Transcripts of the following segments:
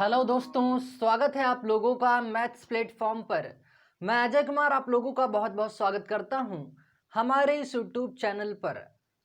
Hello दोस्तों, स्वागत है आप लोगों का मैथ्स प्लेटफॉर्म पर। मैं अजय कुमार आप लोगों का बहुत बहुत स्वागत करता हूं हमारे इस यूट्यूब चैनल पर।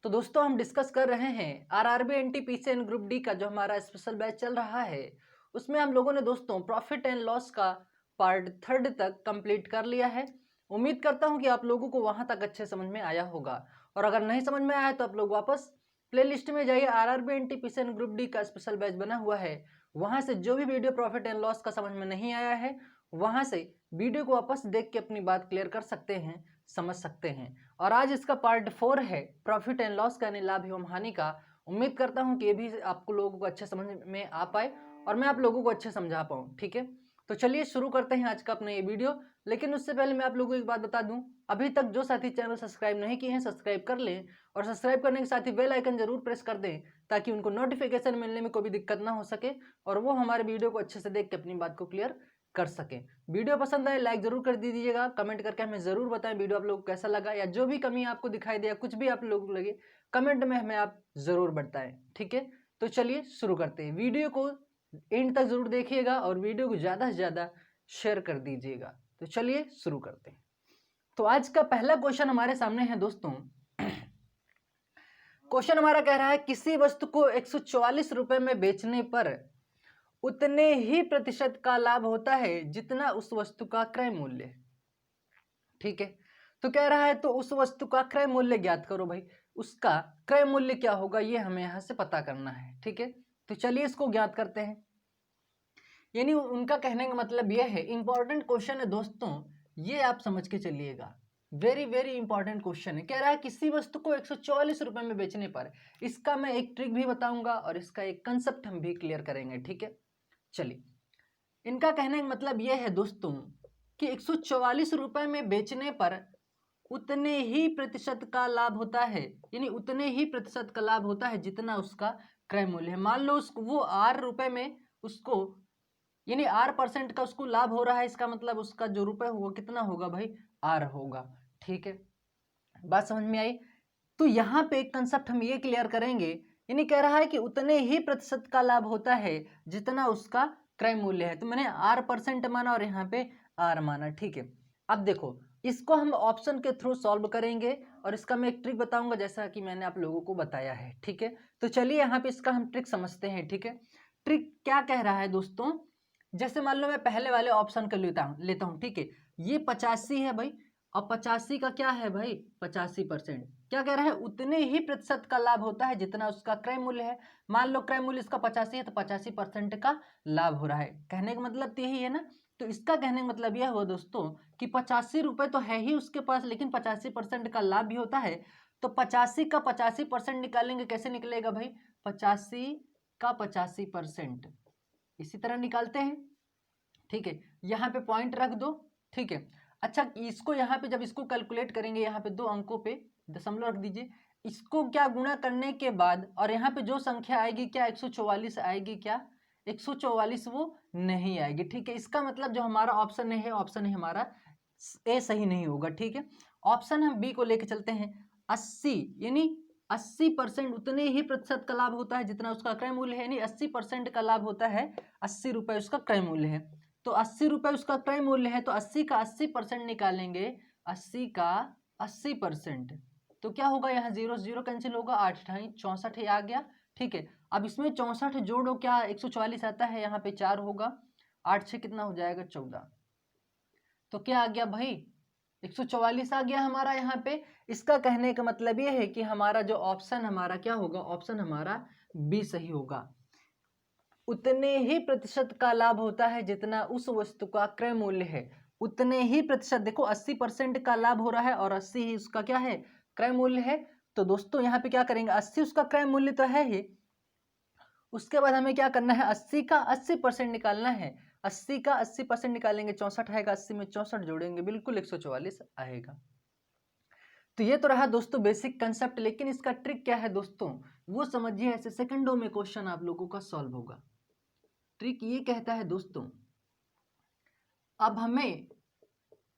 तो दोस्तों, हम डिस्कस कर रहे हैं RRB NTPC and group D का जो हमारा स्पेशल बैच चल रहा है। उसमें हम लोगों ने दोस्तों प्रॉफिट एंड लॉस का पार्ट 3 तक कंप्लीट कर लिया है। उम्मीद करता हूँ कि आप लोगों को वहाँ तक अच्छे समझ में आया होगा, और अगर नहीं समझ में आया तो आप लोग वापस प्लेलिस्ट में जाइए। RRB NTPC and group D का स्पेशल बैच बना हुआ है, वहां से जो भी वीडियो प्रॉफिट एंड लॉस का समझ में नहीं आया है वहां से वीडियो को वापस देख के अपनी बात क्लियर कर सकते हैं, समझ सकते हैं। और आज इसका पार्ट 4 है प्रॉफिट एंड लॉस का, यानी लाभ एवं हानि का। उम्मीद करता हूं कि ये भी आपको लोगों को अच्छे समझ में आ पाए और मैं आप लोगों को अच्छे समझा पाऊँ। ठीक है, तो चलिए शुरू करते हैं आज का अपना ये वीडियो। लेकिन उससे पहले मैं आप लोगों को एक बात बता दूं, अभी तक जो साथी चैनल सब्सक्राइब नहीं किए हैं सब्सक्राइब कर लें, और सब्सक्राइब करने के साथ ही बेल आइकन जरूर प्रेस कर दें ताकि उनको नोटिफिकेशन मिलने में कोई भी दिक्कत ना हो सके और वो हमारे वीडियो को अच्छे से देख के अपनी बात को क्लियर कर सकें। वीडियो पसंद आए लाइक जरूर कर दीजिएगा, कमेंट करके हमें जरूर बताएं वीडियो आप लोगों को कैसा लगा, या जो भी कमी आपको दिखाई दे या कुछ भी आप लोगों को लगे कमेंट में हमें आप जरूर बताएं। ठीक है, तो चलिए शुरू करते हैं। वीडियो को एंड तक जरूर देखिएगा और वीडियो को ज़्यादा से ज़्यादा शेयर कर दीजिएगा। तो चलिए शुरू करते हैं। तो आज का पहला क्वेश्चन हमारे सामने है दोस्तों। क्वेश्चन हमारा कह रहा है किसी वस्तु को 144 रुपए में बेचने पर उतने ही प्रतिशत का लाभ होता है जितना उस वस्तु का क्रय मूल्य है। ठीक है, तो कह रहा है तो उस वस्तु का क्रय मूल्य ज्ञात करो। भाई उसका क्रय मूल्य क्या होगा ये हमें यहां से पता करना है। ठीक है, तो चलिए इसको ज्ञात करते हैं। यानी उनका कहने का मतलब यह है, इंपॉर्टेंट क्वेश्चन है दोस्तों, ये आप समझ के चलिएगा। वेरी वेरी इंपॉर्टेंट क्वेश्चन है। कह रहा है किसी वस्तु को 144 रुपए में बेचने पर, इसका मैं एक ट्रिक भी बताऊंगा और इसका एक कंसेप्ट हम भी क्लियर करेंगे। ठीक है, चलिए इनका कहने का मतलब यह है दोस्तों कि 144 रुपए में बेचने पर उतने ही प्रतिशत का लाभ होता है, यानी उतने ही प्रतिशत का लाभ होता है जितना उसका क्रय मूल्य है। मान लो उसको वो R रुपए में उसको, यानी R% का उसको लाभ हो रहा है, इसका मतलब उसका जो रुपए होगा कितना होगा भाई, R होगा। ठीक है, बात समझ में आई। तो यहाँ पे एक कंसेप्ट हम ये क्लियर करेंगे, यानी कह रहा है कि उतने ही प्रतिशत का लाभ होता है जितना उसका क्रय मूल्य है। तो मैंने R% माना और यहाँ पे R माना। ठीक है, अब देखो इसको हम ऑप्शन के थ्रू सॉल्व करेंगे और इसका मैं एक ट्रिक बताऊंगा जैसा कि मैंने आप लोगों को बताया है। ठीक है, तो चलिए यहाँ पे इसका हम ट्रिक समझते हैं। ठीक है, ट्रिक क्या कह रहा है दोस्तों, जैसे मान लो मैं पहले वाले ऑप्शन का लेता हूँ। ठीक है, ये 85 है भाई, और 85 का क्या है भाई, 85%। क्या कह रहा है, उतने ही प्रतिशत का लाभ होता है जितना उसका क्रय मूल्य है। मान लो क्रय मूल्य इसका 85 है तो 85% का लाभ हो रहा है। कहने का मतलब तो यही है ना। तो इसका कहने का मतलब यह हुआ दोस्तों कि 85 रुपए तो है ही उसके पास, लेकिन 85% का लाभ भी होता है। तो 85 का 85% निकालेंगे, कैसे निकलेगा भाई, 85 का 85%, इसी तरह निकालते हैं। ठीक है, यहाँ पे पॉइंट रख दो। ठीक है, अच्छा इसको यहाँ पे जब इसको कैलकुलेट करेंगे, यहाँ पे 2 अंकों पे दशमलव रख दीजिए। इसको क्या गुणा करने के बाद और यहाँ पे जो संख्या आएगी क्या 144 आएगी, क्या 144 वो नहीं आएगी। ठीक है, इसका मतलब जो हमारा ऑप्शन है, ऑप्शन है हमारा ए सही नहीं होगा। ठीक है, ऑप्शन हम बी को लेके चलते हैं। 80 यानी 80% उतने ही प्रतिशत का लाभ होता है जितना उसका क्रय मूल्य है, यानी 80% का लाभ होता है, 80 रुपए उसका क्रय मूल्य है। तो 80 रुपए उसका क्रय मूल्य है, तो 80 का 80% निकालेंगे, 80 का 80%, तो क्या होगा, यहाँ 0 0 कैंसिल होगा, 8 64 आ गया। ठीक है, अब इसमें 64 जोड़ो, क्या 144 आता है, यहाँ पे 4 होगा, 8 से कितना हो जाएगा 14, तो क्या आ गया भाई 144 आ गया हमारा यहाँ पे। इसका कहने का मतलब ये है कि हमारा जो ऑप्शन हमारा क्या होगा, ऑप्शन हमारा बी सही होगा। उतने ही प्रतिशत का लाभ होता है जितना उस वस्तु का क्रय मूल्य है। उतने ही प्रतिशत, देखो 80% का लाभ हो रहा है और 80 ही उसका क्या है, क्रय मूल्य है। तो दोस्तों यहाँ पे क्या करेंगे, 80 उसका क्रय मूल्य तो है ही, उसके बाद हमें क्या करना है, 80 का 80% निकालना है। 80 का 80% निकालेंगे, 64 आएगा, 80 में 64 जोड़ेंगे, बिल्कुल 144 आएगा। तो ये तो रहा दोस्तों बेसिक कंसेप्ट, लेकिन इसका ट्रिक क्या है दोस्तों, वो समझिए। ऐसे सेकंडों में क्वेश्चन आप लोगों का सॉल्व होगा। ट्रिक ये कहता है दोस्तों, अब हमें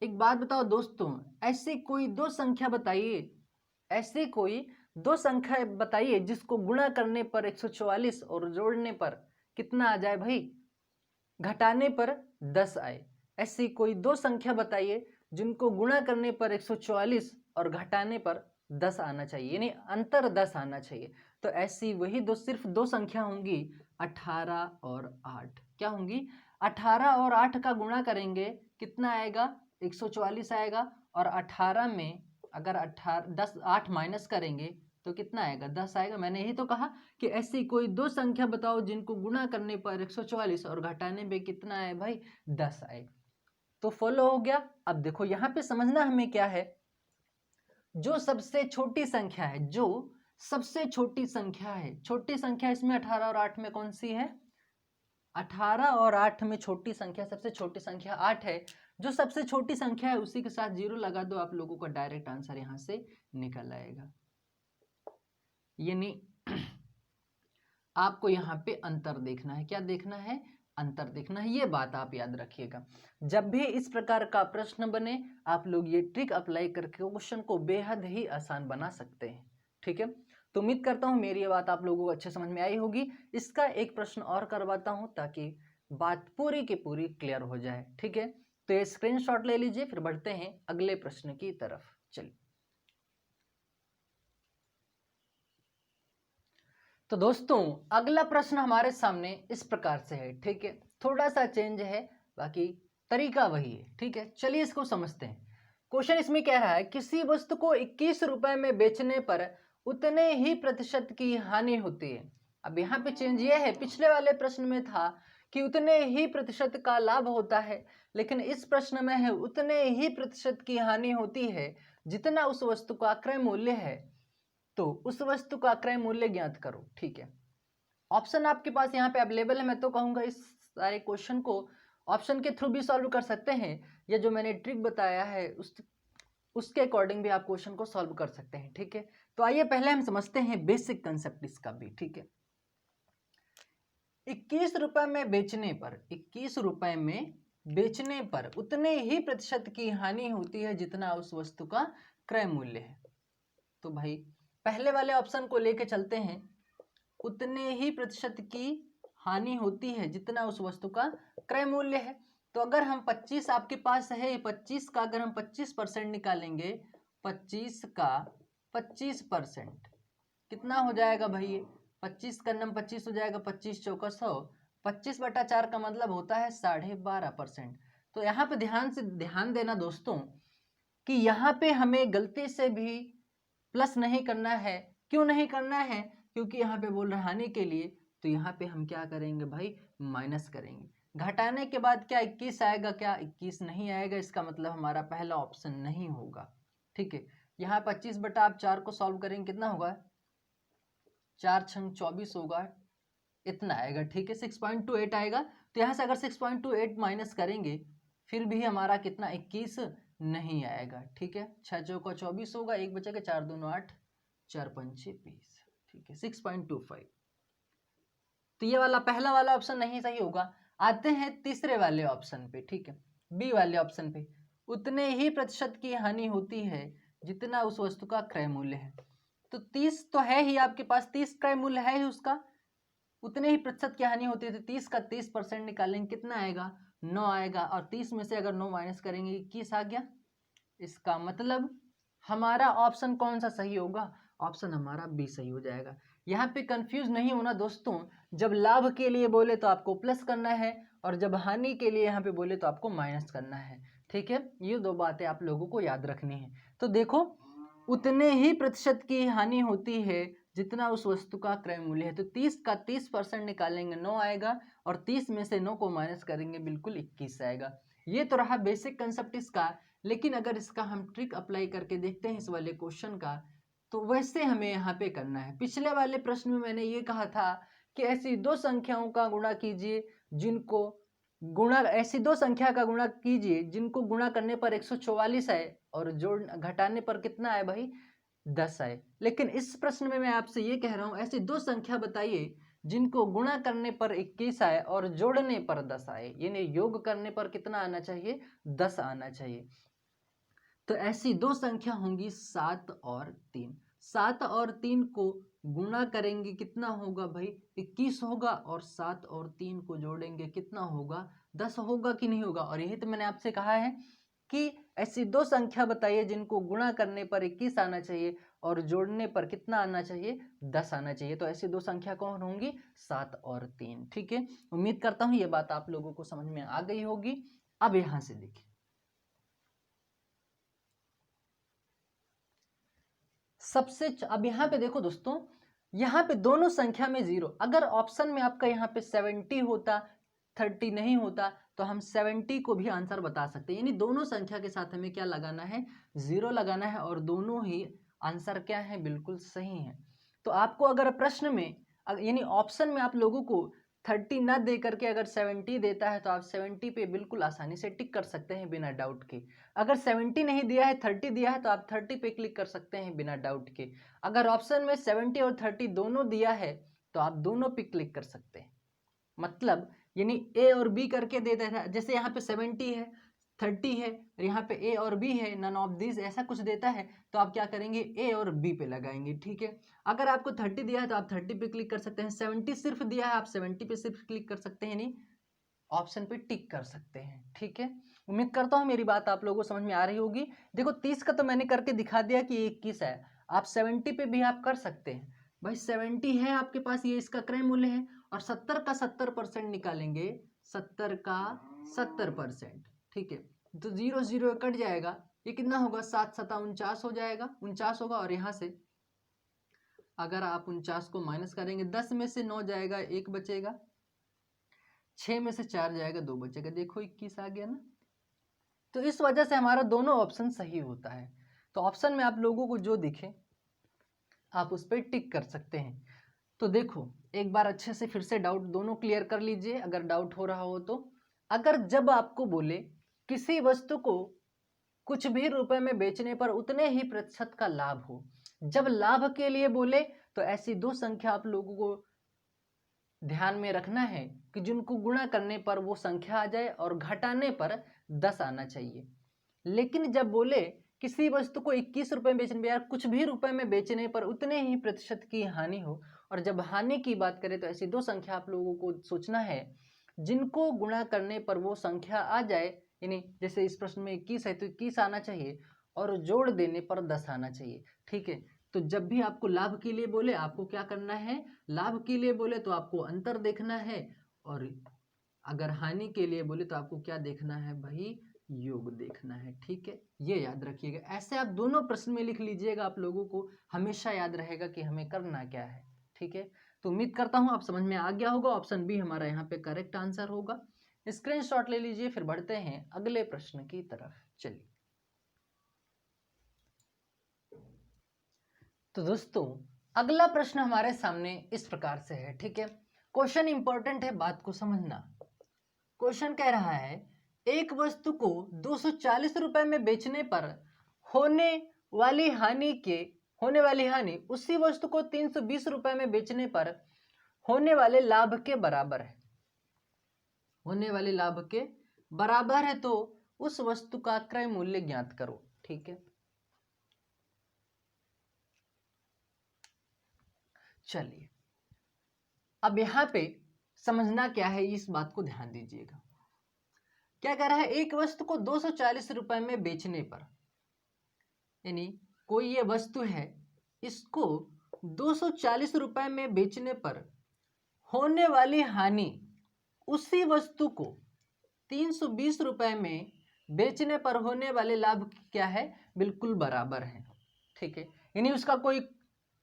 एक बात बताओ दोस्तों, ऐसे कोई दो संख्या बताइए, ऐसे कोई दो संख्या बताइए जिसको गुणा करने पर 144 और जोड़ने पर कितना आ जाए भाई, घटाने पर 10 आए। ऐसी कोई दो संख्या बताइए जिनको गुणा करने पर 144 और घटाने पर 10 आना चाहिए, यानी अंतर 10 आना चाहिए। तो ऐसी वही सिर्फ दो संख्या होंगी, 18 और 8। क्या होंगी? 18 और 8 का गुणा करेंगे कितना आएगा? 144 आएगा। और 18 में अगर 8 माइनस करेंगे तो कितना आएगा? 10 आएगा। मैंने यही तो कहा कि ऐसी कोई दो संख्या बताओ जिनको गुणा करने पर 144 और घटाने पे कितना आए भाई? 10 आए। तो फॉलो हो गया। अब देखो यहाँ पे समझना हमें क्या है, जो सबसे छोटी संख्या है, जो सबसे छोटी संख्या है, छोटी संख्या इसमें 18 और 8 में कौन सी है? 18 और 8 में छोटी संख्या, सबसे छोटी संख्या 8 है। जो सबसे छोटी संख्या है उसी के साथ 0 लगा दो, आप लोगों का डायरेक्ट आंसर यहाँ से निकल आएगा। यानी आपको यहाँ पे अंतर देखना है। क्या देखना है? अंतर देखना है। ये बात आप याद रखिएगा। जब भी इस प्रकार का प्रश्न बने, आप लोग ये ट्रिक अप्लाई करके क्वेश्चन को बेहद ही आसान बना सकते हैं। ठीक है, तो उम्मीद करता हूँ मेरी ये बात आप लोगों को अच्छे समझ में आई होगी। इसका एक प्रश्न और करवाता हूँ ताकि बात पूरी की पूरी क्लियर हो जाए। ठीक है, तो ये स्क्रीनशॉट ले लीजिए, फिर बढ़ते हैं अगले प्रश्न की तरफ। चलिए, तो दोस्तों अगला प्रश्न हमारे सामने इस प्रकार से है। ठीक है, थोड़ा सा चेंज है, बाकी तरीका वही है। ठीक है, चलिए इसको समझते हैं। क्वेश्चन इसमें कह रहा है, किसी वस्तु को 21 रुपए में बेचने पर उतने ही प्रतिशत की हानि होती है। अब यहाँ पे चेंज ये है, पिछले वाले प्रश्न में था कि उतने ही प्रतिशत का लाभ होता है, लेकिन इस प्रश्न में है उतने ही प्रतिशत की हानि होती है जितना उस वस्तु का क्रय मूल्य है। तो उस वस्तु का क्रय मूल्य ज्ञात करो। ठीक है, ऑप्शन आपके पास यहाँ पे अवेलेबल है। मैं तो कहूंगा इस सारे क्वेश्चन को ऑप्शन के थ्रू भी सॉल्व कर सकते हैं, या जो मैंने ट्रिक बताया है उसके अकॉर्डिंग भी आप क्वेश्चन को सॉल्व कर सकते हैं। ठीक है, तो आइए पहले हम समझते हैं बेसिक कंसेप्ट इसका भी। ठीक है, 21 रुपए में बेचने पर, 21 रुपए में बेचने पर उतने ही प्रतिशत की हानि होती है जितना उस वस्तु का क्रय मूल्य है। तो भाई पहले वाले ऑप्शन को लेके चलते हैं, उतने ही प्रतिशत की हानि होती है जितना उस वस्तु का क्रय मूल्य है। तो अगर हम 25 आपके पास है, 25 का अगर हम 25% निकालेंगे, 25 का 25% कितना हो जाएगा भाई? ये 25 का नम 25 हो जाएगा, 25 चौका 100, 25/4 का मतलब होता है 12.5%। तो यहाँ पे ध्यान देना दोस्तों कि यहाँ पे हमें गलती से भी प्लस नहीं करना है। क्यों नहीं करना है? क्योंकि यहाँ पे बोल रहा हानि के लिए, तो यहाँ पे हम क्या करेंगे भाई? माइनस करेंगे। घटाने के बाद क्या 21 आएगा? क्या 21 नहीं आएगा? इसका मतलब हमारा पहला ऑप्शन नहीं होगा। ठीक है, यहाँ 25/4 को सॉल्व करेंगे, कितना होगा? 4 छंग 24 होगा, इतना आएगा। ठीक है, 6.28 आएगा। तो यहाँ से अगर 6.28 माइनस करेंगे फिर भी हमारा कितना? 21 नहीं आएगा। ठीक है, 6 चौका 24 होगा, 1 बचेगा, 4 दूनी 8, 4 पंचे 20। ठीक है, 6.25। तो ये वाला पहला वाला ऑप्शन नहीं सही होगा। आते हैं तीसरे वाले ऑप्शन पे। ठीक है, बी वाले ऑप्शन पे, उतने ही प्रतिशत की हानि होती है जितना उस वस्तु का क्रय मूल्य है। तो 30 तो है ही आपके पास, 30 क्रय मूल्य है ही उसका, उतने ही प्रतिशत की हानि होती है। तो 30 का 30% निकालेंगे, कितना आएगा? 9 आएगा। और 30 में से अगर 9 माइनस करेंगे 21 आ गया। इसका मतलब हमारा ऑप्शन कौन सा सही होगा? ऑप्शन हमारा बी सही हो जाएगा। यहाँ पे कंफ्यूज नहीं होना दोस्तों, जब लाभ के लिए बोले तो आपको प्लस करना है, और जब हानि के लिए यहाँ पे बोले तो आपको माइनस करना है। ठीक है, ये दो बातें आप लोगों को याद रखनी है। तो देखो, उतने ही प्रतिशत की हानि होती है जितना उस वस्तु का क्रय मूल्य है। तो 30 का 30% निकालेंगे, 9 आएगा, और 30 में से 9 को माइनस करेंगे, बिल्कुल 21 आएगा। ये तो रहा बेसिक कंसेप्ट इसका। लेकिन अगर इसका हम ट्रिक अप्लाई करके देखते हैं इस वाले क्वेश्चन का, तो वैसे हमें यहाँ पे करना है। पिछले वाले प्रश्न में मैंने ये कहा था कि ऐसी दो संख्याओं का गुणा कीजिए जिनको ऐसी दो संख्या का गुणा कीजिए जिनको गुणा करने पर 144 आए और जोड़ घटाने पर कितना आए भाई? 10 आए। लेकिन इस प्रश्न में मैं आपसे ये कह रहा हूं, ऐसी दो संख्या बताइए जिनको गुणा करने पर 21 आए और जोड़ने पर 10 आए, यानी योग करने पर कितना आना चाहिए? 10 आना चाहिए। तो ऐसी दो संख्या होंगी 7 और 3। 7 और 3 को गुणा करेंगे कितना होगा भाई 21 होगा, और 7 और 3 को जोड़ेंगे कितना होगा 10 होगा कि नहीं होगा। और यही तो मैंने आपसे कहा है कि ऐसी दो संख्या बताइए जिनको गुणा करने पर 21 आना चाहिए और जोड़ने पर कितना आना चाहिए 10 आना चाहिए। तो ऐसी दो संख्या कौन होंगी 7 और 3। ठीक है, उम्मीद करता हूं ये बात आप लोगों को समझ में आ गई होगी। अब यहां से देखिए अब यहाँ पे देखो दोस्तों, यहाँ पे दोनों संख्या में 0, अगर ऑप्शन में आपका यहाँ पे 70 होता 30 नहीं होता तो हम 70 को भी आंसर बता सकते हैं। यानी दोनों संख्या के साथ हमें क्या लगाना है 0 लगाना है, और दोनों ही आंसर क्या है बिल्कुल सही है। तो आपको अगर प्रश्न में यानी ऑप्शन में आप लोगों को 30 ना दे करके अगर 70 देता है तो आप 70 पे बिल्कुल आसानी से टिक कर सकते हैं बिना डाउट के। अगर 70 नहीं दिया है 30 दिया है तो आप 30 पे क्लिक कर सकते हैं बिना डाउट के। अगर ऑप्शन में 70 और 30 दोनों दिया है तो आप दोनों पे क्लिक कर सकते हैं। मतलब यानी ए और बी करके दे देता है, जैसे यहाँ पे 70 है 30 है और यहाँ पे ए और बी है, नन ऑफ दिस ऐसा कुछ देता है तो आप क्या करेंगे ए और बी पे लगाएंगे। ठीक है, अगर आपको 30 दिया है तो आप 30 पे क्लिक कर सकते हैं, 70 सिर्फ दिया है आप 70 पे सिर्फ क्लिक कर सकते हैं, यानी ऑप्शन पे टिक कर सकते हैं। ठीक है, उम्मीद करता हूँ मेरी बात आप लोगों को समझ में आ रही होगी। देखो 30 का तो मैंने करके दिखा दिया कि 21 है, आप 70 पे भी आप कर सकते हैं। भाई 70 है आपके पास, ये इसका क्रय मूल्य है, और 70 का 70% निकालेंगे, 70 का 70%। ठीक है, तो 0 0 कट जाएगा, ये कितना होगा 7 7 49 हो जाएगा, 49 होगा। और यहाँ से अगर आप 49 को माइनस करेंगे, 10 में से 9 जाएगा 1 बचेगा, 6 में से 4 जाएगा 2 बचेगा, देखो 21 आ गया ना। तो इस वजह से हमारा दोनों ऑप्शन सही होता है। तो ऑप्शन में आप लोगों को जो दिखे आप उस पर टिक कर सकते हैं। तो देखो एक बार अच्छे से फिर से डाउट दोनों क्लियर कर लीजिए अगर डाउट हो रहा हो तो। अगर जब आपको बोले किसी वस्तु को कुछ भी रुपए में बेचने पर उतने ही प्रतिशत का लाभ हो, जब लाभ के लिए बोले तो ऐसी दो संख्या आप लोगों को ध्यान में रखना है कि जिनको गुणा करने पर वो संख्या आ जाए और घटाने पर 10 आना चाहिए। लेकिन जब बोले किसी वस्तु को 21 रुपए में बेचने, यार कुछ भी रुपए में बेचने पर उतने ही प्रतिशत की हानि हो, और जब हानि की बात करें तो ऐसी दो संख्या आप लोगों को सोचना है जिनको गुणा करने पर वो संख्या आ जाए। यानी जैसे इस प्रश्न में 21 है तो 21 आना चाहिए और जोड़ देने पर 10 आना चाहिए। ठीक है, तो जब भी आपको लाभ के लिए बोले आपको क्या करना है, लाभ के लिए बोले तो आपको अंतर देखना है, और अगर हानि के लिए बोले तो आपको क्या देखना है भाई, योग देखना है। ठीक है, ये याद रखिएगा, ऐसे आप दोनों प्रश्न में लिख लीजिएगा, आप लोगों को हमेशा याद रहेगा कि हमें करना क्या है। ठीक है, तो उम्मीद करता हूं आप समझ में आ गया होगा। ऑप्शन बी हमारा यहाँ पे करेक्ट आंसर होगा। स्क्रीनशॉट ले लीजिए, फिर बढ़ते हैं अगले प्रश्न की तरफ। चलिए, तो दोस्तों अगला प्रश्न हमारे सामने इस प्रकार से है। ठीक है, क्वेश्चन इंपॉर्टेंट है, बात को समझना। क्वेश्चन कह रहा है एक वस्तु को 240 रुपए में बेचने पर होने होने वाली हानि उसी वस्तु को 320 रुपए में बेचने पर होने वाले लाभ के बराबर है। होने वाले लाभ के बराबर है तो उस वस्तु का क्रय मूल्य ज्ञात करो। ठीक है, चलिए अब यहां पे समझना क्या है इस बात को ध्यान दीजिएगा। क्या कह रहा है, एक वस्तु को 240 रुपए में बेचने पर, यानी कोई ये वस्तु है इसको 240 रुपए में बेचने पर होने वाली हानि उसी वस्तु को 320 रुपए में बेचने पर होने वाले लाभ क्या है, बिल्कुल बराबर है। ठीक है, यानी उसका कोई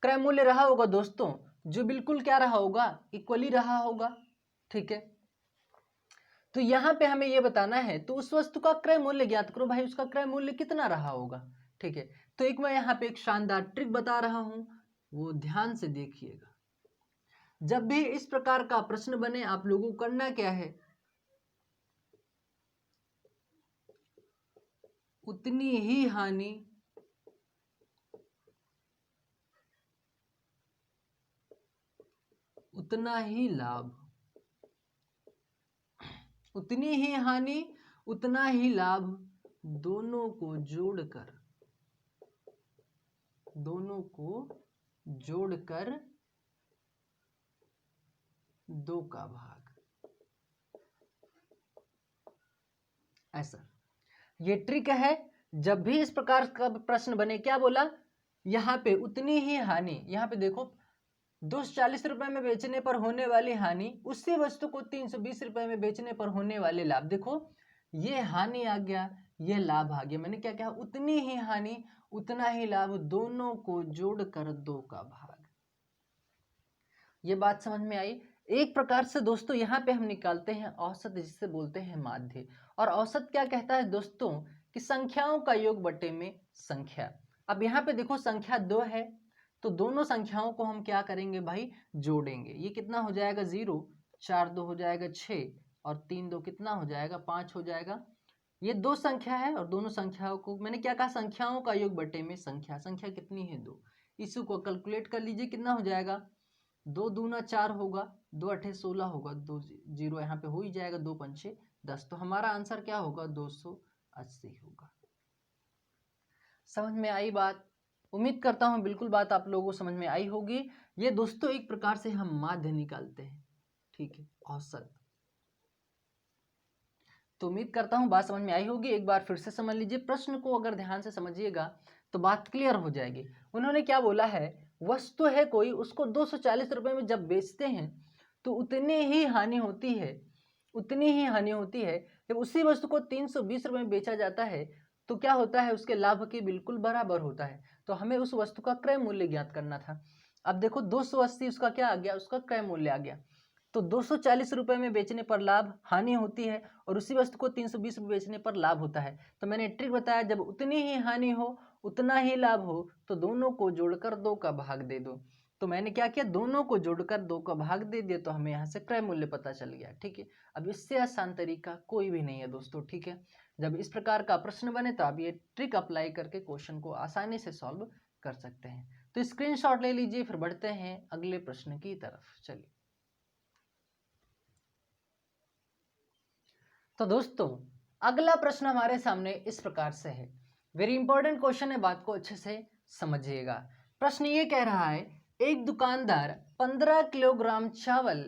क्रय मूल्य रहा होगा दोस्तों जो बिल्कुल क्या रहा होगा, इक्वली रहा होगा। ठीक है, तो यहां पे हमें यह बताना है तो उस वस्तु का क्रय मूल्य ज्ञात करो, भाई उसका क्रय मूल्य कितना रहा होगा। ठीक है, तो एक मैं यहाँ पे एक शानदार ट्रिक बता रहा हूं, वो ध्यान से देखिएगा। जब भी इस प्रकार का प्रश्न बने आप लोगों को करना क्या है, उतनी ही हानि उतना ही लाभ, उतनी ही हानि उतना ही लाभ दोनों को जोड़कर दोनों को जोड़कर 2 का भाग, ऐसा। ये ट्रिक है। जब भी इस प्रकार का प्रश्न बने, क्या बोला, यहाँ पे उतनी ही हानि, यहाँ पे देखो 240 रुपए में बेचने पर होने वाली हानि, उसी वस्तु को 320 रुपए में बेचने पर होने वाले लाभ। देखो ये हानि आ गया, ये लाभ आ गया। मैंने क्या कहा, उतनी ही हानि उतना ही लाभ, दोनों को जोड़कर 2 का भाग। ये बात समझ में आई। एक प्रकार से दोस्तों यहाँ पे हम निकालते हैं औसत, जिससे बोलते हैं माध्य। और औसत क्या कहता है दोस्तों, कि संख्याओं का योग बटे में संख्या। अब यहाँ पे देखो संख्या 2 है, तो दोनों संख्याओं को हम क्या करेंगे भाई, जोड़ेंगे। ये कितना हो जाएगा 0, 4 2 हो जाएगा 6, और 3 2 कितना हो जाएगा 5 हो जाएगा। ये 2 संख्या है, और दोनों संख्याओं को मैंने क्या कहा, संख्याओं का योग बटे में संख्या। संख्या कितनी है 2, इसी को कैलकुलेट कर लीजिए, कितना हो जाएगा, 2 दूना 4 होगा, 2 8 16 होगा, 2 0 यहाँ पे हो ही जाएगा, 2 पंचे 10। तो हमारा आंसर क्या होगा, 280 होगा। समझ में आई बात? उम्मीद करता हूँ बिल्कुल बात आप लोगों को समझ में आई होगी। ये दोस्तों एक प्रकार से हम माध्य निकालते हैं, ठीक है, औसत। तो उम्मीद करता हूँ बात समझ में आई होगी। एक बार फिर से समझ लीजिए, प्रश्न को अगर ध्यान से समझिएगा तो बात क्लियर हो जाएगी। उन्होंने क्या बोला है, वस्तु है कोई, उसको 240 रुपए में जब बेचते हैं तो उतनी ही हानि होती है, उतनी ही हानि होती है। जब उसी वस्तु को 320 रुपए में बेचा जाता है तो क्या होता है, उसके लाभ के बिल्कुल बराबर होता है। तो हमें उस वस्तु का क्रय मूल्य ज्ञात करना था। अब देखो 280 उसका क्या आ गया, उसका क्रय मूल्य आ गया। तो 240 रुपए में बेचने पर लाभ हानि होती है, और उसी वस्तु को 320 रुपए बेचने पर लाभ होता है। तो मैंने ट्रिक बताया, जब उतनी ही हानि हो उतना ही लाभ हो तो दोनों को जोड़कर 2 का भाग दे दो। तो मैंने क्या किया, दोनों को जोड़कर 2 का भाग दे दिया, तो हमें यहाँ से क्रय मूल्य पता चल गया। ठीक है, अब इससे आसान तरीका कोई भी नहीं है दोस्तों। ठीक है, जब इस प्रकार का प्रश्न बने तो आप ये ट्रिक अप्लाई करके क्वेश्चन को आसानी से सॉल्व कर सकते हैं। तो स्क्रीनशॉट ले लीजिए, फिर बढ़ते हैं अगले प्रश्न की तरफ। चलिए, तो दोस्तों अगला प्रश्न हमारे सामने इस प्रकार से है। वेरी इंपॉर्टेंट क्वेश्चन है, बात को अच्छे से समझिएगा। प्रश्न ये कह रहा है, एक दुकानदार 15 किलोग्राम चावल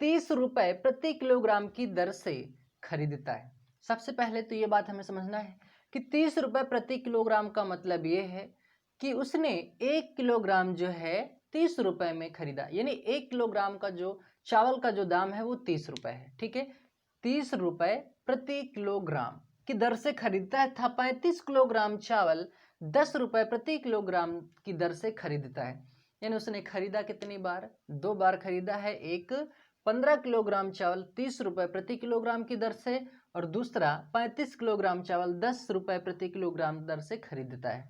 30 रुपए प्रति किलोग्राम की दर से खरीदता है। सबसे पहले तो ये बात हमें समझना है कि 30 रुपए प्रति किलोग्राम का मतलब ये है कि उसने 1 किलोग्राम जो है 30 रुपए में खरीदा, यानी 1 किलोग्राम का जो चावल का जो दाम है वो 30 रुपए है। ठीक है, 30 रुपए प्रति किलोग्राम की दर से खरीदता है था। 35 किलोग्राम चावल 10 रुपए प्रति किलोग्राम की दर से खरीदता है, यानी उसने खरीदा कितनी बार, 2 बार खरीदा है। एक 15 किलोग्राम चावल 30 रुपए प्रति किलोग्राम की दर से, और दूसरा 35 किलोग्राम चावल 10 रुपए प्रति किलोग्राम दर से खरीदता है।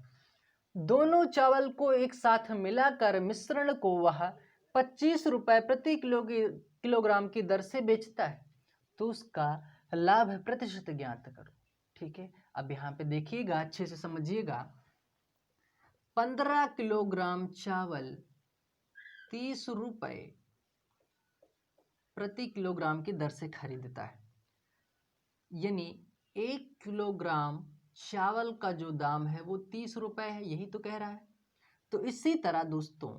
दोनों चावल को एक साथ मिलाकर मिश्रण को वह 25 रुपए प्रति किलोग्राम की दर से बेचता है, तो उसका लाभ प्रतिशत ज्ञात करो। ठीक है, अब यहाँ पे देखिएगा, अच्छे से समझिएगा। 15 किलोग्राम चावल 30 रुपए प्रति किलोग्राम की दर से खरीदता है, यानी 1 किलोग्राम चावल का जो दाम है वो 30 रुपए है, यही तो कह रहा है। तो इसी तरह दोस्तों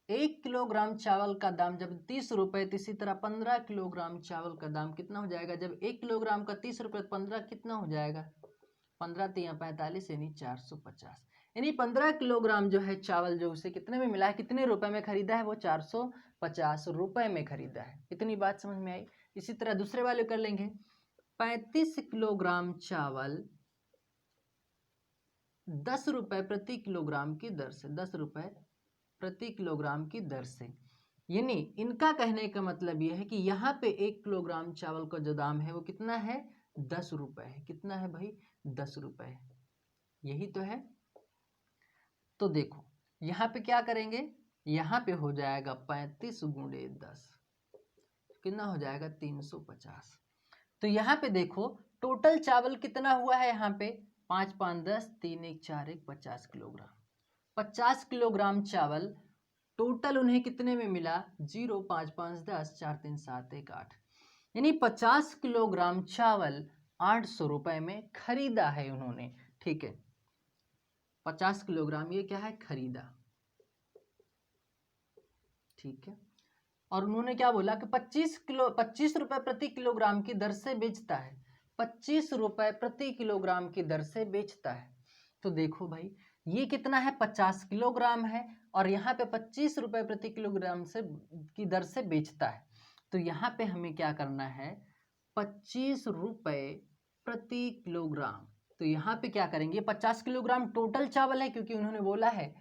1 किलोग्राम चावल का दाम जब 30 रुपए, तो इसी तरह 15 किलोग्राम चावल का दाम कितना हो जाएगा, जब 1 किलोग्राम का 30 रुपए, 15 कितना हो जाएगा, 15 3 45, यानी 450। यानी 15 किलोग्राम जो है चावल जो उसे कितने में मिला है, कितने रुपए में खरीदा है, वो 450 रुपए में खरीदा है। इतनी बात समझ में आई। इसी तरह दूसरे वाले कर लेंगे, 35 किलोग्राम चावल 10 रुपए प्रति किलोग्राम की दर से, 10 रुपए प्रति किलोग्राम की दर से, यानी इनका कहने का मतलब यह है कि यहाँ पे 1 किलोग्राम चावल का जो दाम है वो कितना है, 10 रुपए है। कितना है भाई, 10 रुपए है, यही तो है। तो देखो यहाँ पे क्या करेंगे, यहाँ पे हो जाएगा 35 गुणे 10, कितना हो जाएगा 350। तो यहाँ पे देखो टोटल चावल कितना हुआ है, यहाँ पे 5 5 10, 3 1 4 1 50 किलोग्राम। 50 किलोग्राम चावल टोटल उन्हें कितने में मिला, 0 5 5 10, 4 3 7 1 8, यानी 50 किलोग्राम चावल 800 रुपए में खरीदा है उन्होंने। ठीक है, 50 किलोग्राम ये क्या है, खरीदा। ठीक है, और उन्होंने क्या बोला कि 25 रुपए प्रति किलोग्राम की दर से बेचता है, 25 रुपए प्रति किलोग्राम की दर से बेचता है। तो देखो भाई ये कितना है, 50 किलोग्राम है, और यहाँ पे 25 रुपए प्रति किलोग्राम से की दर से बेचता है। तो यहाँ पे हमें क्या करना है, 25 रुपए प्रति किलोग्राम। तो यहाँ पे क्या करेंगे, 50 किलोग्राम टोटल चावल है, क्योंकि उन्होंने बोला है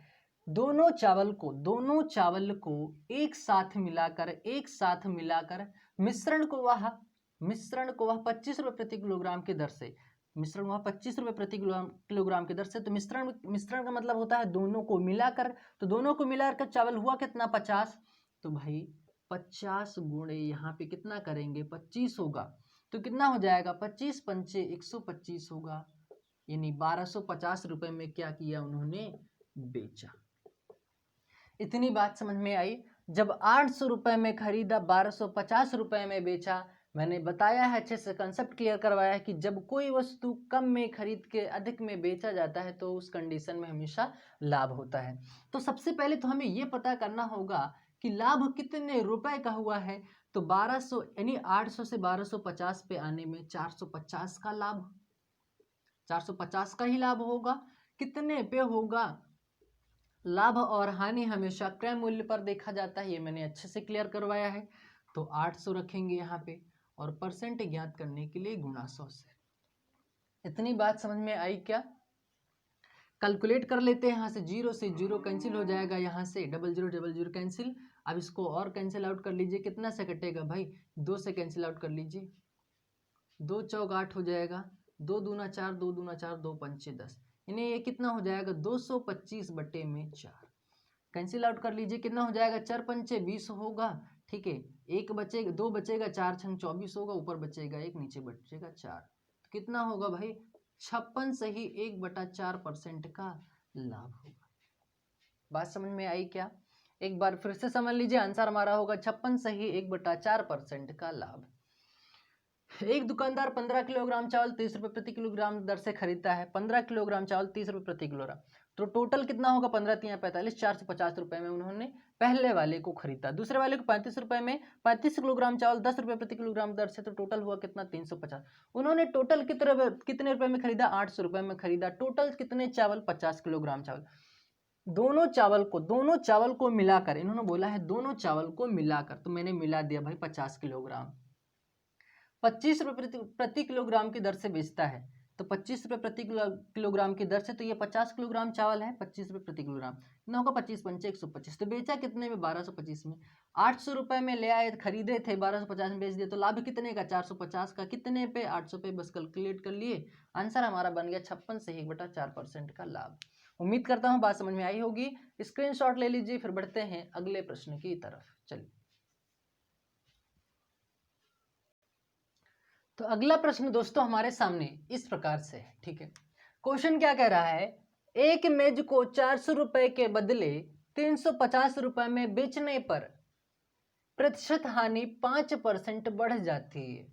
दोनों चावल को एक साथ मिलाकर मिश्रण को वह 25 रुपए प्रति किलोग्राम की दर से, मिश्रण वह 25 रुपए प्रति किलोग्राम की दर से। तो मिश्रण का मतलब होता है दोनों को मिलाकर, तो दोनों को मिलाकर चावल हुआ कितना, 50। तो भाई 50 गुणे यहाँ पे कितना करेंगे, 25 होगा, तो कितना हो जाएगा, 25 पंचे 125 होगा, यानी 1250 रुपए में क्या किया उन्होंने, बेचा। इतनी बात समझ में आई। जब 800 रुपए में खरीदा, 1250 रुपए में बेचा। मैंने बताया है, अच्छे से कंसेप्ट क्लियर करवाया है कि जब कोई वस्तु कम में खरीद के अधिक में बेचा जाता है तो उस कंडीशन में हमेशा लाभ होता है। तो सबसे पहले तो हमें ये पता करना होगा कि लाभ कितने रुपए का हुआ है। तो 1200 यानी 800 से 1250 पे आने में 450 का लाभ, 450 का ही लाभ होगा। कितने पे होगा, लाभ और हानि हमेशा क्रय मूल्य पर देखा जाता है, ये मैंने अच्छे से क्लियर करवाया है। तो 800 रखेंगे यहाँ पे, और परसेंट ज्ञात करने के लिए गुणा 100 से। इतनी बात समझ में आई क्या? कैलकुलेट कर लेते हैं। यहाँ से जीरो कैंसिल हो जाएगा, यहाँ से डबल जीरो कैंसिल। अब इसको और कैंसिल आउट कर लीजिए, कितना से कटेगा भाई, 2 से कैंसिल आउट कर लीजिए, 2 चौक 8 हो जाएगा, 2 दूना 4, 2 दूना 4, 2 पंचे 10, यानी ये कितना हो जाएगा, 225 बटे में 4। कैंसिल आउट कर लीजिए, कितना हो जाएगा, 4 पंचे 20 होगा। ठीक है, एक बचेगा, 2 बचेगा, 4 छंग 24 होगा, ऊपर बचेगा 1, नीचे बचेगा 4। तो कितना होगा भाई, 56 से ही 1/4% का लाभ होगा। बात समझ में आई क्या? एक बार फिर से समझ लीजिए, आंसर हमारा होगा 56 से ही 1/4% का लाभ। एक दुकानदार 15 किलोग्राम चावल 30 रुपए प्रति किलोग्राम दर से खरीदता है। 15 किलोग्राम चावल 30 रुपए प्रति किलोग्राम, तो टोटल कितना होगा, 15 3 45, 450 रुपए में उन्होंने पहले वाले को खरीदा। दूसरे वाले को 35 रुपए में 35 किलोग्राम चावल 10 रुपए प्रति किलोग्राम दर से, तो टोटल हुआ कितना, 350। उन्होंने टोटल कितने रुपए में खरीदा, 800 रुपए में खरीदा। टोटल कितने चावल, 50 किलोग्राम चावल। दोनों चावल को मिलाकर, इन्होंने बोला है दोनों चावल को मिलाकर, तो मैंने मिला दिया भाई 50 किलोग्राम। 25 रुपए प्रति किलोग्राम की दर से बेचता है, तो 25 रुपए प्रति किलोग्राम की दर से, तो ये 50 किलोग्राम चावल है, 25 रुपए प्रति किलोग्राम, कितना होगा, 25 पंचे 125। तो बेचा कितने में, 1225 में। 800 रुपए में ले आए, खरीदे थे, 1250 में बेच दिए, तो लाभ कितने का, 450 का। कितने पे, 800 पे। बस कैलकुलेट कर लिए, आंसर हमारा बन गया 56 से 1/4% का लाभ। उम्मीद करता हूँ बात समझ में आई होगी। स्क्रीनशॉट ले लीजिए, फिर बढ़ते हैं अगले प्रश्न की तरफ। चलिए, तो अगला प्रश्न दोस्तों हमारे सामने इस प्रकार से है। ठीक है, क्वेश्चन क्या कह रहा है, एक मेज को 400 रुपए के बदले 350 रुपए में बेचने पर प्रतिशत हानि 5% बढ़ जाती है।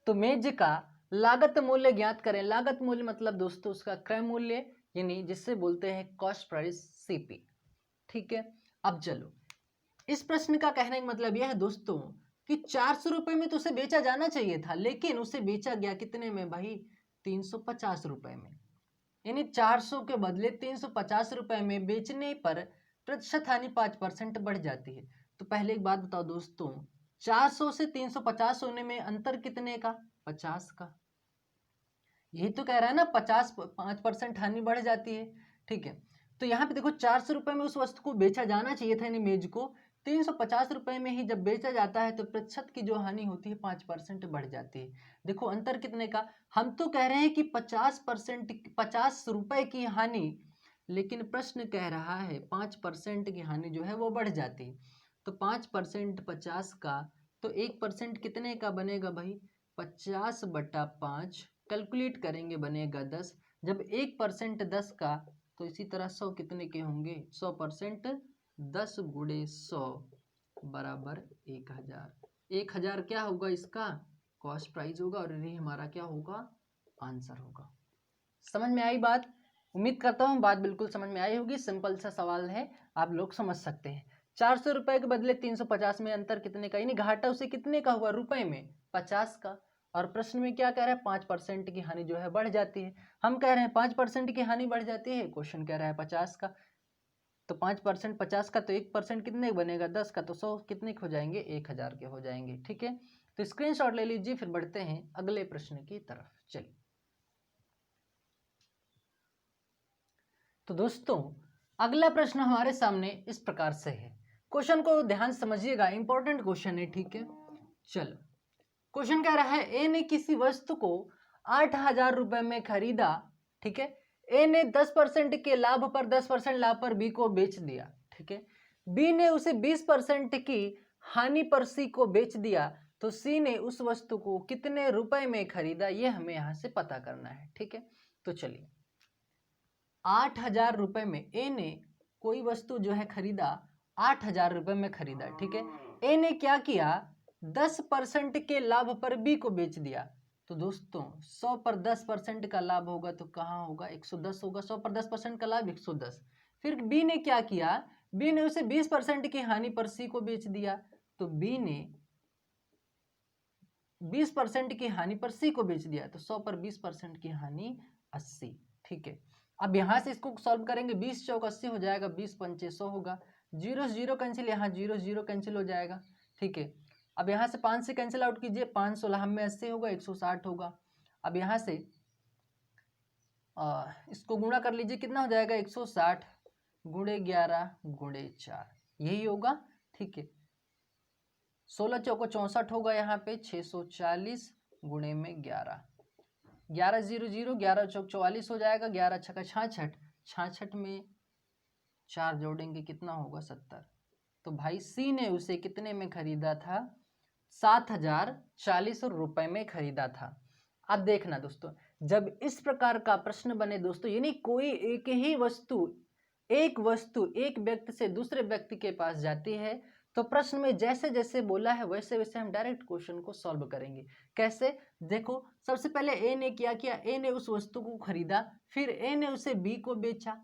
तो मेज का लागत मूल्य ज्ञात करें। लागत मूल्य मतलब दोस्तों उसका क्रय मूल्य, यानी जिससे बोलते हैं कॉस्ट प्राइस, सीपी। ठीक है, अब चलो, इस प्रश्न का कहने का मतलब यह है दोस्तों कि 400 रुपए में तो उसे बेचा जाना चाहिए था, लेकिन उसे बेचा गया कितने में भाई, 350 रुपए में। यानी 400 के बदले 350 रुपए में बेचने पर प्रतिशत हानि 5% बढ़ जाती है। तो पहले एक बात बताओ दोस्तों, 400 से 350 होने में अंतर कितने का, 50 का। यही तो कह रहा है ना, 5% हानि बढ़ जाती है। ठीक है, तो यहाँ पे देखो 400 रुपए में उस वस्तु को बेचा जाना चाहिए था, यानी मेज को। 350 रुपए में ही जब बेचा जाता है तो प्रतिशत की जो हानि होती है 5% बढ़ जाती है। देखो अंतर कितने का, हम तो कह रहे हैं कि 50%, 50 रुपए की हानि, लेकिन प्रश्न कह रहा है 5% की हानि जो है वो बढ़ जाती है। तो 5% 50 का, तो 1% कितने का बनेगा भाई, 50/5, कैलकुलेट करेंगे बनेगा 10। जब 1% 10 का, तो इसी तरह 100 कितने के होंगे, 100%, 10 गुणे 100 बराबर 1000। 1000 क्या होगा, इसका कॉस्ट प्राइस होगा, और ये हमारा क्या होगा, आंसर होगा। समझ में आई बात? उम्मीद करता हूँ बात बिल्कुल समझ में आई होगी। सिंपल सा सवाल है, आप लोग समझ सकते हैं। 400 रुपए के बदले 350 में अंतर कितने का, यानी घाटा उसे कितने का हुआ, रुपए में 50 का। और प्रश्न में क्या कह रहा है, 5% की हानि जो है बढ़ जाती है। हम कह रहे हैं 5% की हानि बढ़ जाती है, क्वेश्चन कह रहा है 50 का। तो 5% 50 का, तो 1% कितने बनेगा, 10 का, तो 100 कितने के हो जाएंगे, 1000 के हो जाएंगे। ठीक है, तो स्क्रीनशॉट ले लीजिए, फिर बढ़ते हैं अगले प्रश्न की तरफ। चलिए, तो दोस्तों अगला प्रश्न हमारे सामने इस प्रकार से है। क्वेश्चन को ध्यान से समझिएगा, इंपॉर्टेंट क्वेश्चन है। ठीक है, चलो, क्वेश्चन कह रहा है ए ने किसी वस्तु को 8000 रुपए में खरीदा। ठीक है, ए ने 10% के लाभ पर 10% लाभ पर बी को बेच दिया। ठीक है, बी ने उसे 20% की हानि पर सी को बेच दिया। तो सी ने उस वस्तु को कितने रुपए में खरीदा, ये हमें यहां से पता करना है। ठीक है, तो चलिए, 8000 रुपए में ए ने कोई वस्तु जो है खरीदा, 8000 रुपए में खरीदा। ठीक है, ए ने क्या किया, 10% के लाभ पर बी को बेच दिया। तो दोस्तों 100 पर 10% का लाभ होगा तो कहाँ होगा, 110 होगा। 100 पर 10% का लाभ 110। फिर बी ने क्या किया, बी ने उसे 20% की हानि पर सी को बेच दिया। तो बी ने 20% की हानि पर सी को बेच दिया, तो 100 पर 20% की हानि 80। ठीक है, अब यहां से इसको सॉल्व करेंगे, 20 चौक 80 हो जाएगा, 20 पंचे 100 होगा। 0 0 कैंसिल, यहाँ 0 0 कैंसिल हो जाएगा। ठीक है, अब यहाँ से 5 से कैंसिल आउट कीजिए, 5 16 में 80 होगा, 160 होगा। अब यहाँ से इसको गुणा कर लीजिए, कितना हो जाएगा, 160 गुणे 11 गुणे 4, यही होगा। ठीक है, 16 चौको 64 होगा, यहाँ पे 640 गुणे में 11, 11 0 0, 11 चौक 44 हो जाएगा, 11 छक्का 66, 66 में 4 जोड़ेंगे कितना होगा, 70। तो भाई सी ने उसे कितने में खरीदा था, 7040 रुपए में खरीदा था। अब देखना दोस्तों, जब इस प्रकार का प्रश्न बने दोस्तों, यानी कोई एक ही वस्तु एक व्यक्ति से दूसरे व्यक्ति के पास जाती है, तो प्रश्न में जैसे जैसे बोला है वैसे वैसे हम डायरेक्ट क्वेश्चन को सॉल्व करेंगे। कैसे, देखो, सबसे पहले ए ने क्या किया, ए ने उस वस्तु को खरीदा, फिर ए ने उसे बी को बेचा,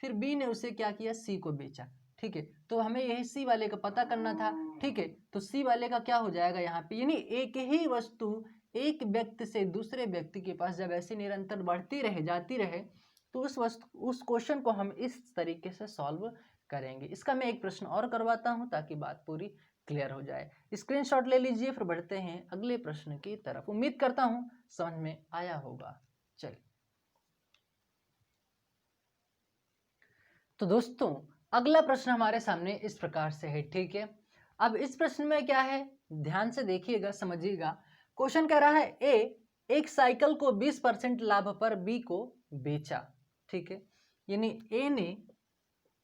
फिर बी ने उसे क्या किया, सी को बेचा। ठीक है, तो हमें यही सी वाले का पता करना था। ठीक है, तो सी वाले का क्या हो जाएगा यहाँ पे, यानी एक ही वस्तु एक व्यक्ति से दूसरे व्यक्ति के पास जब ऐसे निरंतर बढ़ती रहे, जाती रहे, तो उस क्वेश्चन को हम इस तरीके से सॉल्व करेंगे। इसका मैं एक प्रश्न और करवाता हूं ताकि बात पूरी क्लियर हो जाए। स्क्रीनशॉट ले लीजिए, फिर बढ़ते हैं अगले प्रश्न की तरफ। उम्मीद करता हूं समझ में आया होगा। चलिए, तो दोस्तों अगला प्रश्न हमारे सामने इस प्रकार से है। ठीक है, अब इस प्रश्न में क्या है, ध्यान से देखिएगा, समझिएगा। क्वेश्चन कह रहा है ए एक साइकिल को 20% लाभ पर बी को बेचा। ठीक है, यानी ए ने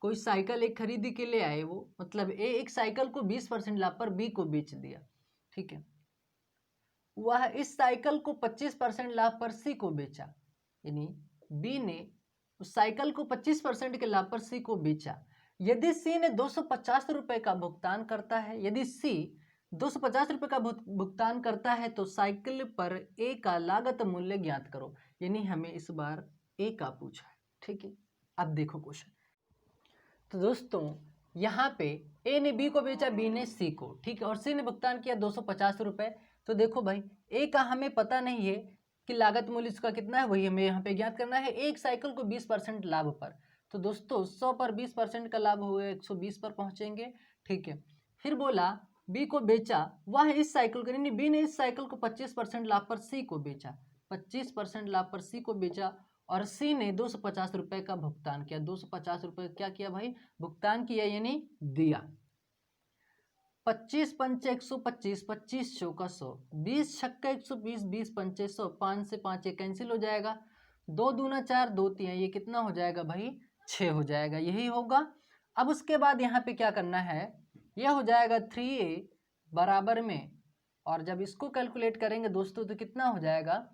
कोई साइकिल एक खरीदी के लिए आए, वो मतलब ए एक साइकिल को 20% लाभ पर बी को बेच दिया। ठीक है, वह इस साइकिल को 25% लाभ पर सी को बेचा, यानी बी ने उस साइकिल को 25% के लाभ पर सी को बेचा। यदि सी ने 250 रुपए का भुगतान करता है, यदि सी 250 रुपए का भुगतान करता है, तो साइकिल पर ए का लागत मूल्य ज्ञात करो। यानी हमें इस बार ए का पूछा है। ठीक है, अब देखो क्वेश्चन। तो दोस्तों यहाँ पे ए ने बी को बेचा, बी ने सी को। ठीक है, और सी ने भुगतान किया 250 रुपए। तो देखो भाई, ए का हमें पता नहीं है कि लागत मूल्य इसका कितना है, वही हमें यहाँ पे ज्ञात करना है। एक साइकिल को 20% लाभ पर, तो दोस्तों 100 पर 20% का लाभ हुआ 120 पर पहुंचेंगे। ठीक है, फिर बोला बी को बेचा, वह इस साइकिल को, यानी बी ने इस साइकिल को 25% लाभ पर सी को बेचा, 25% लाभ पर सी को बेचा, और सी ने 250 रुपए का भुगतान किया। 250 रुपए क्या किया भाई, भुगतान किया, यानी दिया। 25 पंचे 125, 25 चौका 100, 20 छक्का 120, 20 पंचे 100, 5 से 5 ये कैंसिल हो जाएगा, 2 दूना 4, 2 3, ये कितना हो जाएगा भाई, 6 हो जाएगा, यही होगा। अब उसके बाद यहाँ पे क्या करना है, यह हो जाएगा 3a बराबर में, और जब इसको कैलकुलेट करेंगे दोस्तों तो कितना हो जाएगा,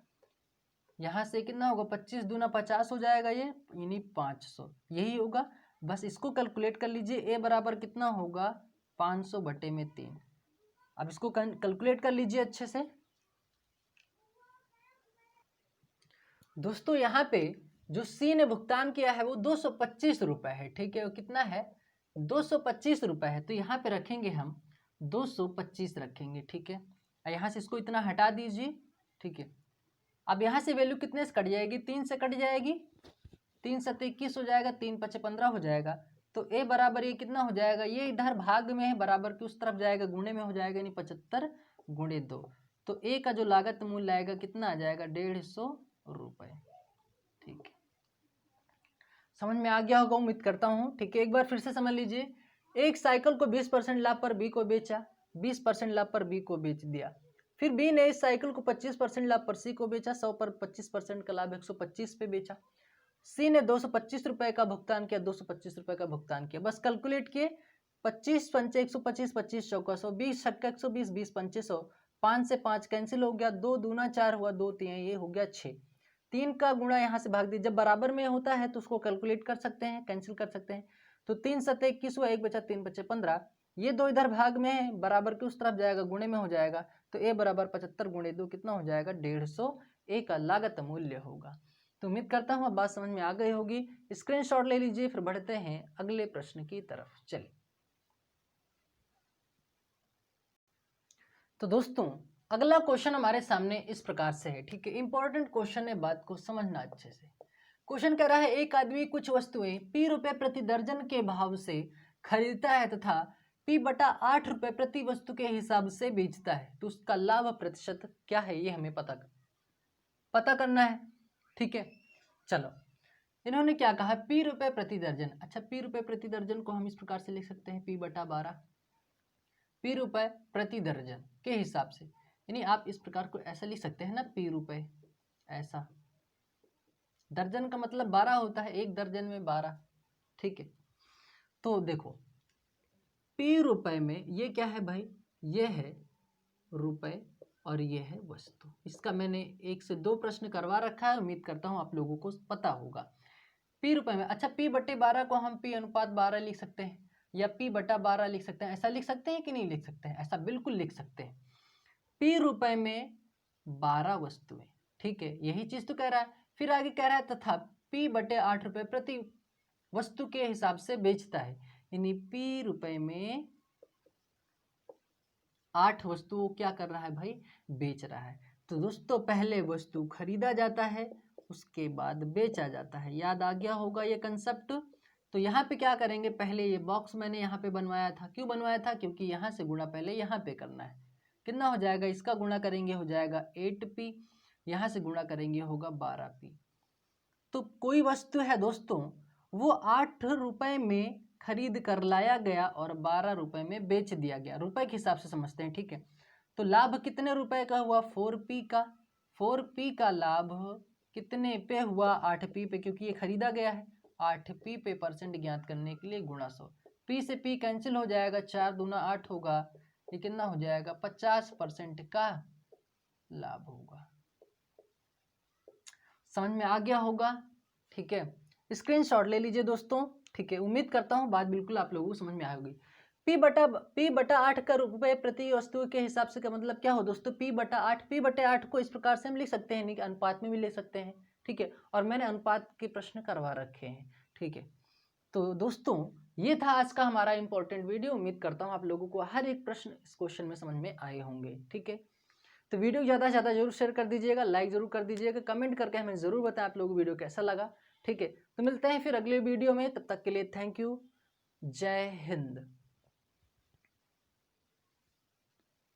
यहाँ से कितना होगा, 25 दूना 50 हो जाएगा, ये यानी 500, यही होगा। बस इसको कैलकुलेट कर लीजिए, ए बराबर कितना होगा, 500 बटे में 3। अब इसको कैलकुलेट कर लीजिए अच्छे से दोस्तों। यहाँ पे जो सी ने भुगतान किया है वो 225 रुपये है। ठीक है, वो कितना है? 225 रुपये है। तो यहाँ पे रखेंगे हम 225 रखेंगे। ठीक है, यहाँ से इसको इतना हटा दीजिए। ठीक है, अब यहाँ से वैल्यू कितने से कट जाएगी? 3 से कट जाएगी। 3 7 21 हो जाएगा, 3 5 15 हो जाएगा। तो ए बराबर ये कितना हो जाएगा? ये इधर भाग में है, बराबर की उस तरफ जाएगा, गुणे में हो जाएगा, यानी 75 गुणे 2। तो ए का जो लागत मूल्य आएगा कितना आ जाएगा? 150 रुपये। ठीक है, समझ में आ गया होगा उम्मीद करता हूँ। ठीक है, एक बार फिर से समझ लीजिए। एक साइकिल को 20% लाभ पर बी को बेचा, 20% लाभ पर बी को बेच दिया। फिर बी ने इस साइकिल को 25% लाभ पर सी को बेचा, 100 पर 25% का लाभ 125 पे बेचा। सी ने 225 रुपए का भुगतान किया, 225 रुपए का भुगतान किया। बस कैलकुलेट किए, 25 पंचे 125, 25 चौका 100, 20 छक्का 120, 20 पंचे 100, 5 से 5 कैंसिल हो गया, 2 दूना 4 हुआ, 2 3 ये हो गया 6। 3 का गुणा यहाँ से भाग दीजिए, जब बराबर में होता है तो उसको कैलकुलेट कर सकते हैं, कैंसिल कर सकते हैं। तो 3 7 21 हुआ, 1 बचा, 3 बचे 15। ये 2 इधर भाग में है, बराबर के उस तरफ जाएगा, गुणे में हो जाएगा। तो ए बराबर 75 गुणे 2 कितना हो जाएगा? 150 ए का लागत मूल्य होगा। तो उम्मीद करता हूँ अब बात समझ में आ गई होगी। स्क्रीनशॉट ले लीजिए, फिर बढ़ते हैं अगले प्रश्न की तरफ। चलिए, तो दोस्तों अगला क्वेश्चन हमारे सामने इस प्रकार से है। ठीक है, इंपॉर्टेंट क्वेश्चन है, बात को समझना अच्छे से। क्वेश्चन कह रहा है, एक आदमी कुछ वस्तुएं पी रुपए प्रति दर्जन के भाव से खरीदता है तथा पी बटा 8 रुपए प्रति वस्तु के हिसाब से बेचता है, तो उसका लाभ प्रतिशत क्या है? ये हमें पता करना है। ठीक है, चलो, इन्होंने क्या कहा? पी रुपए प्रति दर्जन। अच्छा, पी रुपए प्रति दर्जन को हम इस प्रकार से लिख सकते हैं, पी बटा 12, पी रुपए प्रति दर्जन के हिसाब से, यानी आप इस प्रकार को ऐसा लिख सकते हैं ना, पी रुपए ऐसा। दर्जन का मतलब 12 होता है, एक दर्जन में 12। ठीक है, तो देखो पी रुपए में ये क्या है भाई? ये है रुपए और ये है वस्तु। इसका मैंने 1 से 2 प्रश्न करवा रखा है, उम्मीद करता हूँ आप लोगों को पता होगा। पी रुपए में, अच्छा, पी बटे 12 को हम पी अनुपात 12 लिख सकते हैं, या पी बटा 12 लिख सकते हैं। ऐसा लिख सकते हैं कि नहीं लिख सकते हैं? ऐसा बिल्कुल लिख सकते हैं। पी रुपए में 12 वस्तुएं। ठीक है, यही चीज तो कह रहा है। फिर आगे कह रहा है तथा पी बटे 8 रुपए प्रति वस्तु के हिसाब से बेचता है, यानी पी रुपए में 8 वस्तुओं क्या कर रहा है भाई? बेच रहा है। तो दोस्तों पहले वस्तु खरीदा जाता है, उसके बाद बेचा जाता है। याद आ गया होगा ये कंसेप्ट। तो यहाँ पे क्या करेंगे? पहले ये बॉक्स मैंने यहाँ पे बनवाया था। क्यों बनवाया था? क्योंकि यहाँ से गुणा पहले यहाँ पे करना है। कितना हो जाएगा? इसका गुणा करेंगे हो जाएगा 8p, यहाँ से गुणा करेंगे होगा 12p। तो कोई वस्तु है दोस्तों, वो 8 रुपए में खरीद कर लाया गया और 12 रुपए में बेच दिया गया। रुपए के हिसाब से समझते हैं। ठीक है, तो लाभ कितने रुपए का हुआ? 4p का। 4p का लाभ कितने पे हुआ? 8p पे, क्योंकि ये खरीदा गया है। 8p पे परसेंट ज्ञात करने के लिए गुणा 100। p से p कैंसिल हो जाएगा, 4 दूना 8 होगा, ये कितना हो जाएगा? 50% का लाभ होगा। समझ में आ गया होगा? ठीक है, स्क्रीनशॉट ले लीजिए दोस्तों। ठीक है, उम्मीद करता हूँ बात बिल्कुल आप लोगों को समझ में आएगी। p बटा 8 का रुपए प्रति वस्तु के हिसाब से का मतलब क्या हो दोस्तों? p बटा 8 को इस प्रकार से हम लिख सकते हैं, नहीं अनुपात में भी ले सकते हैं। ठीक है, और मैंने अनुपात के प्रश्न करवा रखे हैं। ठीक है, तो दोस्तों ये था आज का हमारा इंपॉर्टेंट वीडियो। उम्मीद करता हूँ आप लोगों को हर एक प्रश्न इस क्वेश्चन में समझ में आए होंगे। ठीक है, तो वीडियो ज़्यादा से ज़्यादा जरूर शेयर कर दीजिएगा, लाइक जरूर कर दीजिएगा, कमेंट करके हमें ज़रूर बताएं आप लोगों को वीडियो कैसा लगा। ठीक है, तो मिलते हैं फिर अगले वीडियो में, तब तक के लिए थैंक यू, जय हिंद।